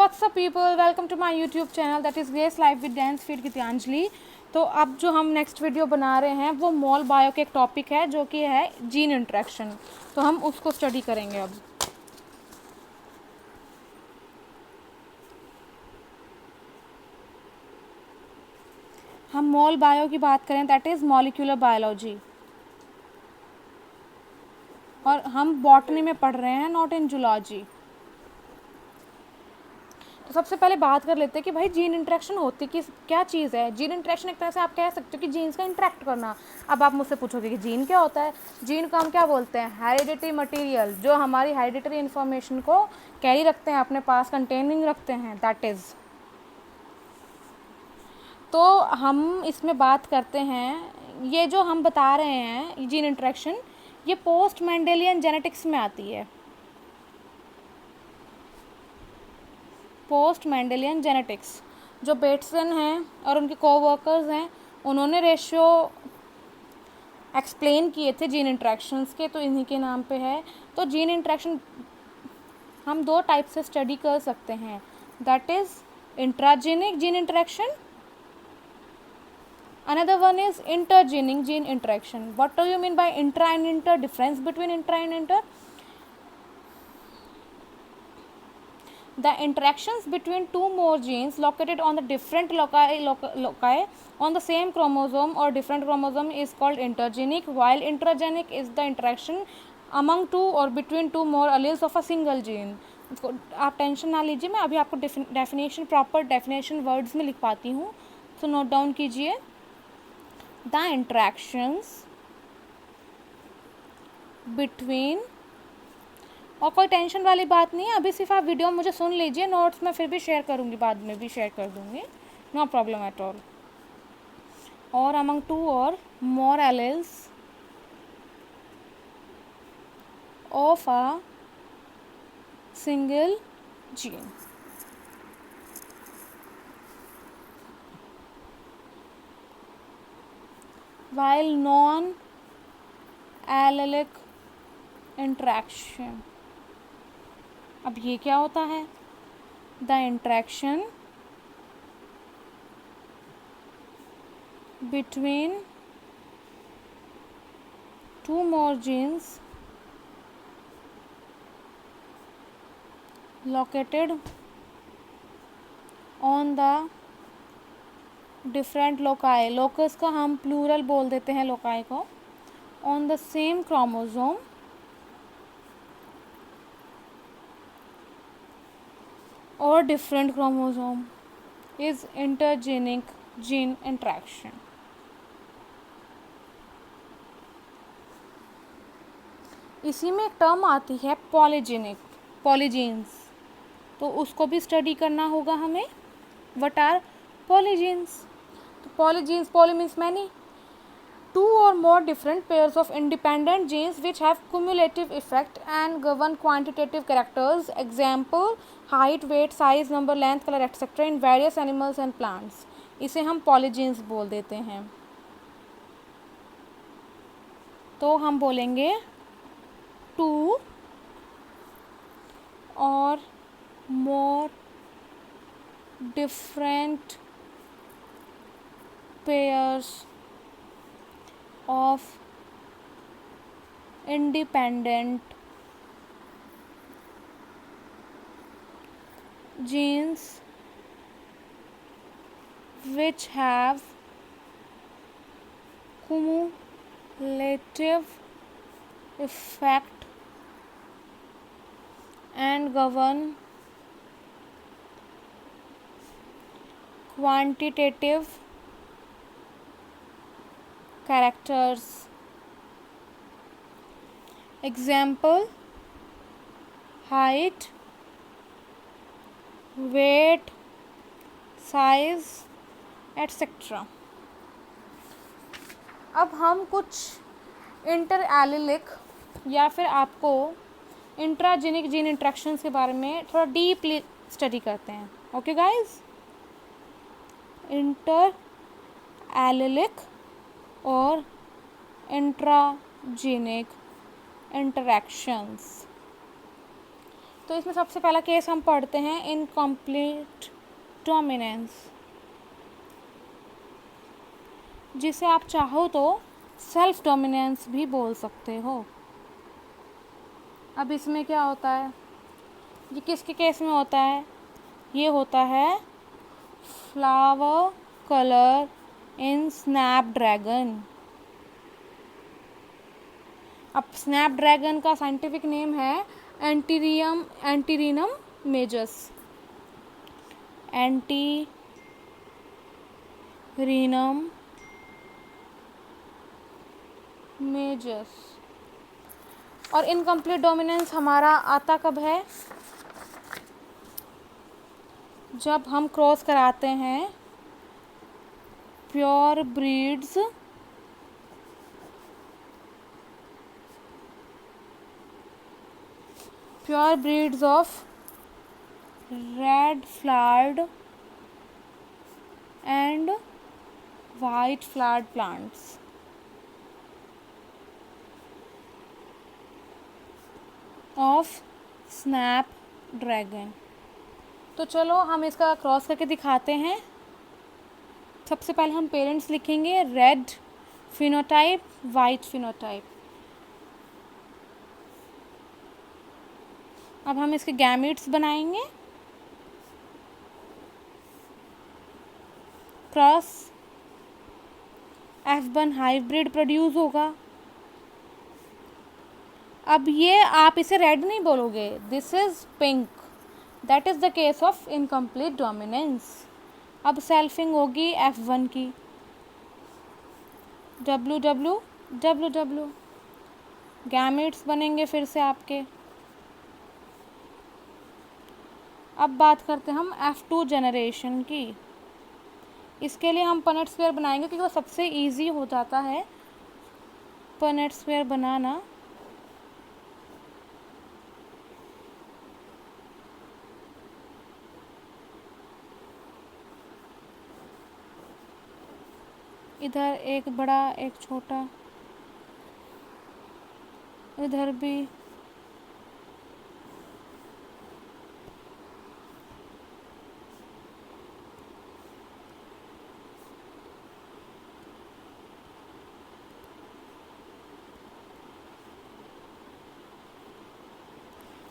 WhatsApp people, welcome to my YouTube channel that is grace life with dance feed Geetanjali. तो अब जो हम next video बना रहे हैं वो मॉल बायो के एक टॉपिक है जो कि है जीन इंट्रैक्शन। तो हम उसको स्टडी करेंगे अब। हम मॉल बायो की बात करें दैट इज़ मॉलिक्यूलर बायोलॉजी, और हम बॉटनी में पढ़ रहे हैं, नॉट इन जूलॉजी। तो सबसे पहले बात कर लेते हैं कि भाई जीन इंट्रैक्शन होती क्या चीज़ है। जीन इंट्रैक्शन एक तरह से आप कह सकते हो कि जीन्स का इंट्रैक्ट करना। अब आप मुझसे पूछोगे कि जीन क्या होता है। जीन को हम क्या बोलते हैं? हेरिडिटरी मटेरियल, जो हमारी हेरिडिटरी इन्फॉर्मेशन को कैरी रखते हैं, अपने पास कंटेनिंग रखते हैं, दैट इज़। तो हम इसमें बात करते हैं, ये जो हम बता रहे हैं जीन इंट्रैक्शन, ये पोस्ट मेंडेलियन जेनेटिक्स में आती है। पोस्ट मेंडेलियन जेनेटिक्स, जो बेट्सन हैं और उनके कोवर्कर्स हैं, उन्होंने रेशियो एक्सप्लेन किए थे जीन इंट्रैक्शंस के, तो इन्हीं के नाम पे है। तो जीन इंट्रैक्शन हम दो टाइप से स्टडी कर सकते हैं, that is intragenic gene interaction, another one is intergenic gene interaction. What do you mean by intra and inter? Difference between intra and inter: the interactions between two more genes located on the different loci on the same chromosome or different chromosome is called intergenic, while intragenic is the interaction among two or between two more alleles of a single gene. आप tension ना लीजिए, मैं अभी आपको definition, proper definition words में लिख पाती हूँ, तो नोट डाउन कीजिए। The interactions between, और कोई टेंशन वाली बात नहीं है, अभी सिर्फ आप वीडियो मुझे सुन लीजिए, नोट्स मैं फिर भी शेयर करूँगी, बाद में भी शेयर कर दूँगी, नो प्रॉब्लम एट ऑल। और among two or more alleles of a single gene. while non-allelic interaction, अब ये क्या होता है? The interaction between two more genes located on the different loci, locus का हम प्लूरल बोल देते हैं लोकाई को, ऑन द सेम क्रोमोसोम और different chromosome is intergenic gene interaction. इसी में एक टर्म आती है पॉलीजेनिक, पॉलीजीन्स, तो उसको भी स्टडी करना होगा हमें। What are polygenes? तो polygenes, poly means many, two or more different pairs of independent genes which have cumulative effect and govern quantitative characters, example height, weight, size, number, length, color, etc. in various animals and plants. इसे हम polygenes बोल देते हैं। तो हम बोलेंगे to और more different pairs of independent genes which have cumulative effect and govern quantitative characters. Example height, weight, size, etc. अब हम कुछ इंटर एलिलिक या फिर आपको इंट्राजेनिक जीन इंट्रैक्शंस के बारे में थोड़ा डीपली स्टडी करते हैं। ओके गाइज, इंटर एलिलिक और इंट्राजेनिक interactions. तो इसमें सबसे पहला केस हम पढ़ते हैं इनकम्प्लीट डोमिनेंस, जिसे आप चाहो तो सेल्फ डोमिनेंस भी बोल सकते हो। अब इसमें क्या होता है, ये किसके केस में होता है, ये होता है फ्लावर कलर इन स्नैपड्रैगन। अब स्नैपड्रैगन का साइंटिफिक नेम है एंटीरिनम मेजस, एंटीरिनम मेजस। और इनकम्प्लीट डोमिनेंस हमारा आता कब है, जब हम क्रॉस कराते हैं pure breeds of red flowered and white flowered plants. Of Snapdragon. तो चलो हम इसका क्रॉस करके दिखाते हैं। सबसे पहले हम पेरेंट्स लिखेंगे, रेड फिनोटाइप, वाइट फिनोटाइप। अब हम इसके गैमीट्स बनाएंगे। क्रॉस F1 हाइब्रिड प्रोड्यूस होगा। अब ये आप इसे रेड नहीं बोलोगे, this is pink, that is the case of incomplete dominance. अब सेल्फिंग होगी F1 की, WW गैमेट्स बनेंगे फिर से आपके। अब बात करते हैं हम F2 जनरेशन की। इसके लिए हम पनेट स्क्वायर बनाएंगे क्योंकि वो सबसे इजी हो जाता है पनेट स्क्वायर बनाना। इधर एक बड़ा एक छोटा, इधर भी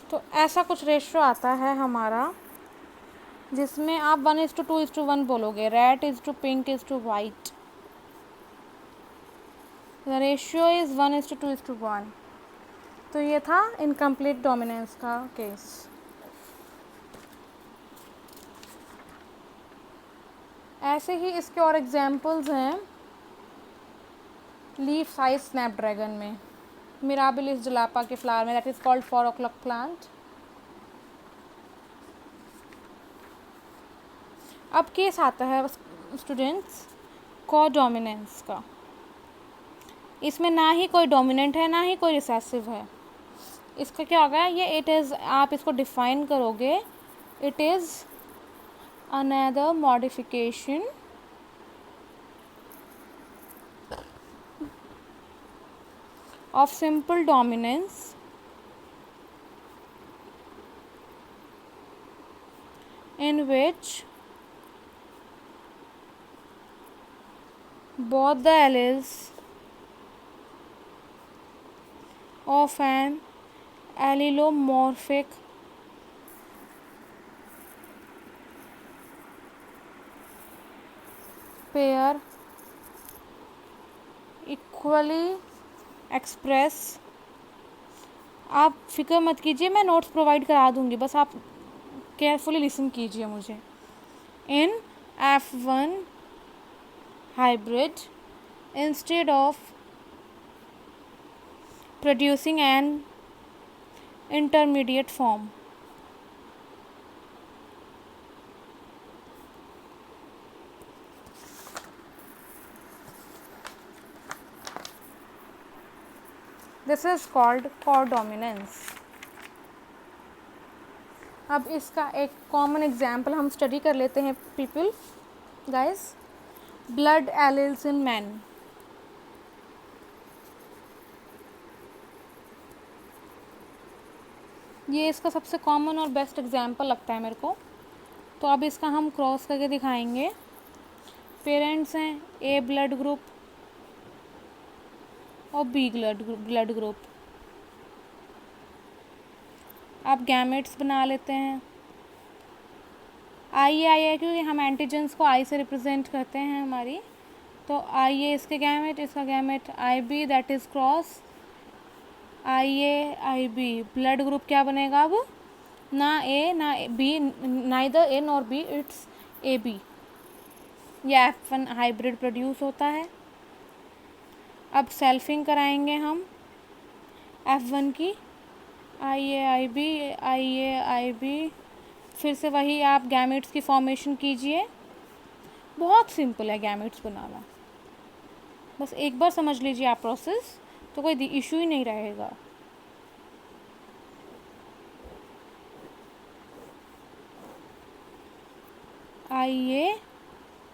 तो ऐसा कुछ रेशियो आता है हमारा, जिसमें आप 1:2:1 बोलोगे, red is to pink is to white, the ratio is 1:2:1। तो ये था इनकम्प्लीट डोमिनेंस का केस। ऐसे ही इसके और एग्जाम्पल्स हैं लीफ साइज स्नैपड्रैगन में, मिराबिलिस जलापा के फ्लावर में, that is called 4 o'clock plant. अब केस आता है स्टूडेंट्स कोडोमिनेंस का। इसमें ना ही कोई डोमिनेंट है ना ही कोई रिसेसिव है। इसका क्या होगा, ये इट इज़, आप इसको डिफाइन करोगे, it is another modification of simple dominance in which both the alleles of an allelomorphic pair equally express. आप फिक्र मत कीजिए, मैं नोट्स प्रोवाइड करा दूँगी, बस आप केयरफुली लिसन कीजिए मुझे। इन F1 hybrid, instead of producing an intermediate form, this is called codominance। अब इसका एक कॉमन एग्जाम्पल हम स्टडी कर लेते हैं people guys, blood alleles in man. ये इसका सबसे कॉमन और बेस्ट एग्जाम्पल लगता है मेरे को। तो अब इसका हम क्रॉस करके दिखाएंगे। पेरेंट्स हैं ए ब्लड ग्रुप और बी ब्लड ग्रुप। अब गैमेट्स बना लेते हैं। आई है क्योंकि हम एंटीजेंस को आई से रिप्रेजेंट करते हैं हमारी, तो आई ए इसके गैमेट, इसका gamete I B, that is cross I A I B. Blood group क्या बनेगा अब? ना ए ना B, neither A nor B, it's A B. यह F1 हाइब्रिड प्रोड्यूस होता है। अब सेल्फिंग कराएंगे हम F1 की, आई A I B, I A I B. फिर से वही आप गैमेट्स की फॉर्मेशन कीजिए। बहुत सिंपल है गैमेट्स बनाना, बस एक बार समझ लीजिए आप प्रोसेस, तो कोई इशू ही नहीं रहेगा। I A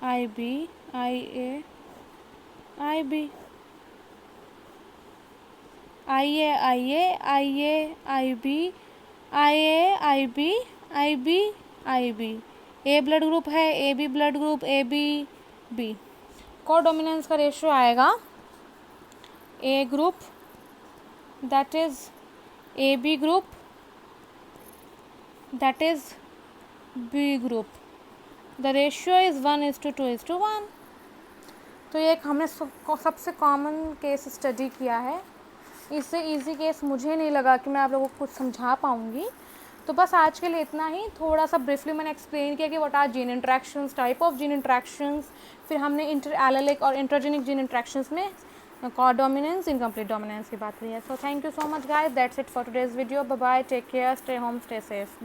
I B, I A I B, I A I A I A I B, I A I B, I B I B. A blood group है, A B blood group, A B B. Codominance का ratio आएगा A group that is A B group that is B group. The ratio is 1:2:1। तो ये एक हमने सबसे common case study किया है। इससे इजी केस मुझे नहीं लगा कि मैं आप लोगों को कुछ समझा पाऊँगी। तो बस आज के लिए इतना ही। थोड़ा सा ब्रीफली मैंने एक्सप्लेन किया कि what are gene interactions, type of gene interactions. फिर हमने इंटर एलेलिक और इंटरजेनिक जीन इंट्रैक्शंस में कोडोमिनेंस, इनकम्प्लीट डोमिनेंस की बात करी है। So thank you so much guys, that's it for today's video. Bye bye, take care, stay home, stay safe.